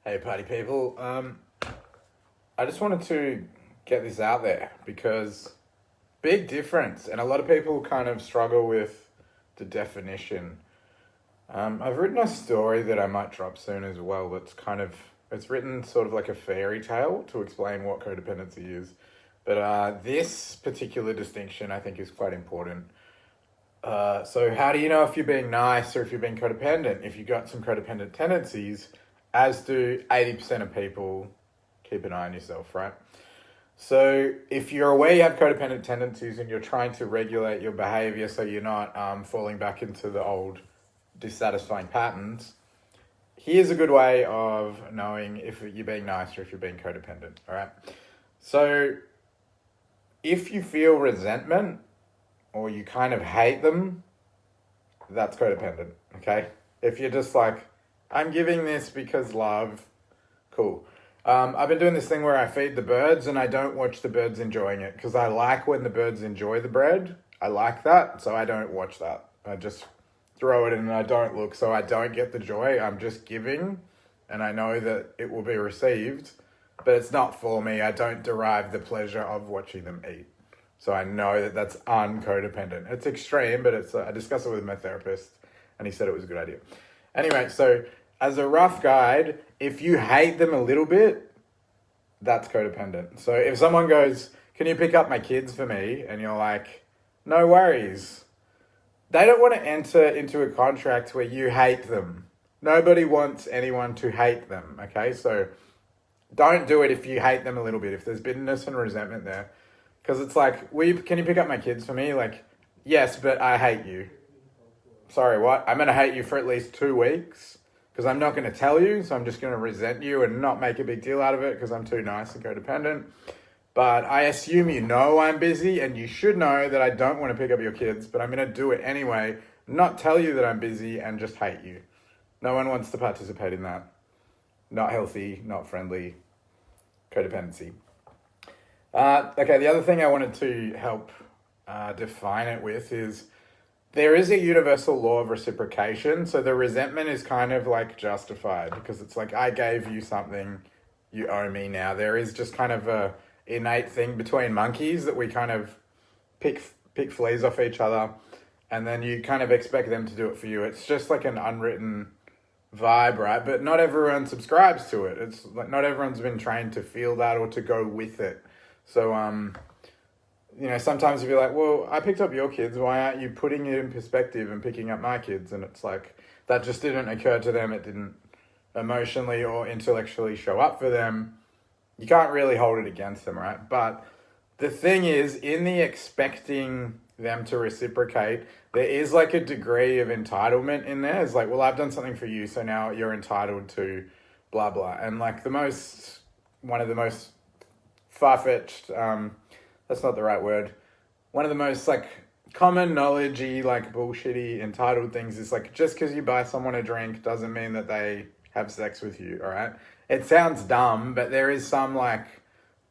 Hey, party people. I just wanted to get this out there because big difference, and a lot of people kind of struggle with the definition. I've written a story that I might drop soon as well. It's written sort of like a fairy tale to explain what codependency is. But this particular distinction I think is quite important. So how do you know if you're being nice or if you're being codependent? If you've got some codependent tendencies, as do 80% of people, keep an eye on yourself, right? So if you're aware you have codependent tendencies and you're trying to regulate your behavior so you're not falling back into the old dissatisfying patterns, here's a good way of knowing if you're being nice or if you're being codependent, all right? So if you feel resentment or you kind of hate them, that's codependent, okay? If you're just like, I'm giving this because love, cool. I've been doing this thing where I feed the birds and I don't watch the birds enjoying it because I like when the birds enjoy the bread. I like that, so I don't watch that. I just throw it in and I don't look, so I don't get the joy. I'm just giving and I know that it will be received, but it's not for me. I don't derive the pleasure of watching them eat. So I know that that's uncodependent. It's extreme, but I discussed it with my therapist and he said it was a good idea. Anyway, so as a rough guide, if you hate them a little bit, that's codependent. So if someone goes, can you pick up my kids for me? And you're like, no worries. They don't want to enter into a contract where you hate them. Nobody wants anyone to hate them, okay? So don't do it if you hate them a little bit, if there's bitterness and resentment there. Because it's like, can you pick up my kids for me? Like, yes, but I hate you. Sorry, what? I'm going to hate you for at least 2 weeks because I'm not going to tell you. So I'm just going to resent you and not make a big deal out of it because I'm too nice and codependent. But I assume you know I'm busy and you should know that I don't want to pick up your kids, but I'm going to do it anyway, not tell you that I'm busy and just hate you. No one wants to participate in that. Not healthy, not friendly, codependency. Okay, the other thing I wanted to help define it with is there is a universal law of reciprocation. So the resentment is kind of like justified because it's like, I gave you something, you owe me now. There is just kind of a innate thing between monkeys that we kind of pick fleas off each other and then you kind of expect them to do it for you. It's just like an unwritten vibe, right? But not everyone subscribes to it. It's like not everyone's been trained to feel that or to go with it. So, sometimes you'll be like, well, I picked up your kids. Why aren't you putting it in perspective and picking up my kids? And it's like, that just didn't occur to them. It didn't emotionally or intellectually show up for them. You can't really hold it against them, right? But the thing is, in the expecting them to reciprocate, there is like a degree of entitlement in there. It's like, well, I've done something for you, so now you're entitled to blah, blah. And like one of the most far-fetched, that's not the right word. One of the most like common knowledge-y, like bullshitty, entitled things is like, just because you buy someone a drink doesn't mean that they have sex with you, all right? It sounds dumb, but there is some like,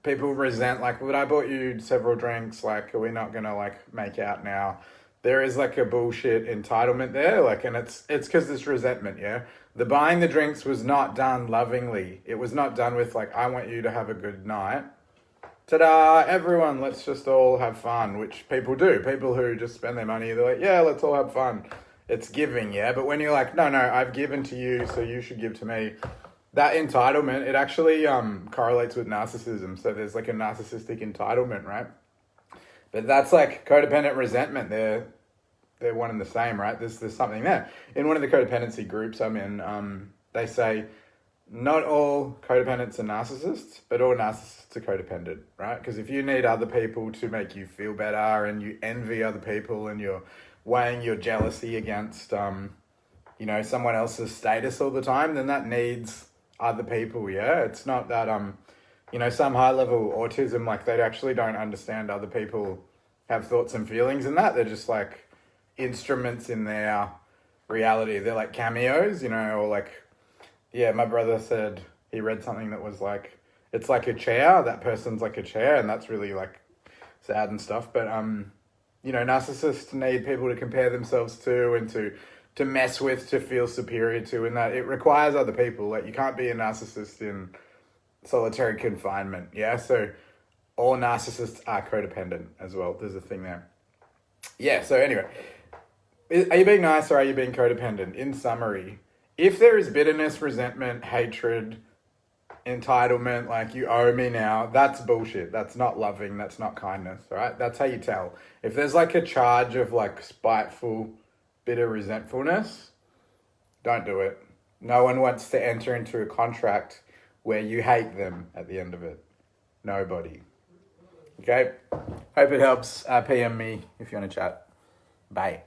people resent like, but I bought you several drinks, like, are we not gonna like make out now? There is like a bullshit entitlement there, like, and it's because there's resentment, yeah? The buying the drinks was not done lovingly. It was not done with like, I want you to have a good night. Ta-da, everyone, let's just all have fun, which people do. People who just spend their money, they're like, yeah, let's all have fun. It's giving, yeah? But when you're like, no, I've given to you, so you should give to me. That entitlement, it actually correlates with narcissism. So there's like a narcissistic entitlement, right? But that's like codependent resentment. They're one and the same, right? There's something there. In one of the codependency groups I'm in, they say, not all codependents are narcissists, but all narcissists are codependent, right? Because if you need other people to make you feel better and you envy other people and you're weighing your jealousy against, someone else's status all the time, then that needs other people, yeah? It's not that, some high-level autism, like they actually don't understand other people have thoughts and feelings and that. They're just like instruments in their reality. They're like cameos, or like, yeah, my brother said he read something that was like, it's like a chair, that person's like a chair, and that's really like sad and stuff. But, narcissists need people to compare themselves to and to to mess with, to feel superior to, and that it requires other people. Like, you can't be a narcissist in solitary confinement. Yeah, so all narcissists are codependent as well. There's a thing there. Yeah, so anyway, are you being nice or are you being codependent? In summary, if there is bitterness, resentment, hatred, entitlement, like you owe me now, that's bullshit. That's not loving. That's not kindness. All right, that's how you tell. If there's like a charge of like spiteful, bitter resentfulness, don't do it. No one wants to enter into a contract where you hate them at the end of it. Nobody. Okay? Hope it helps. PM me if you want to chat. Bye.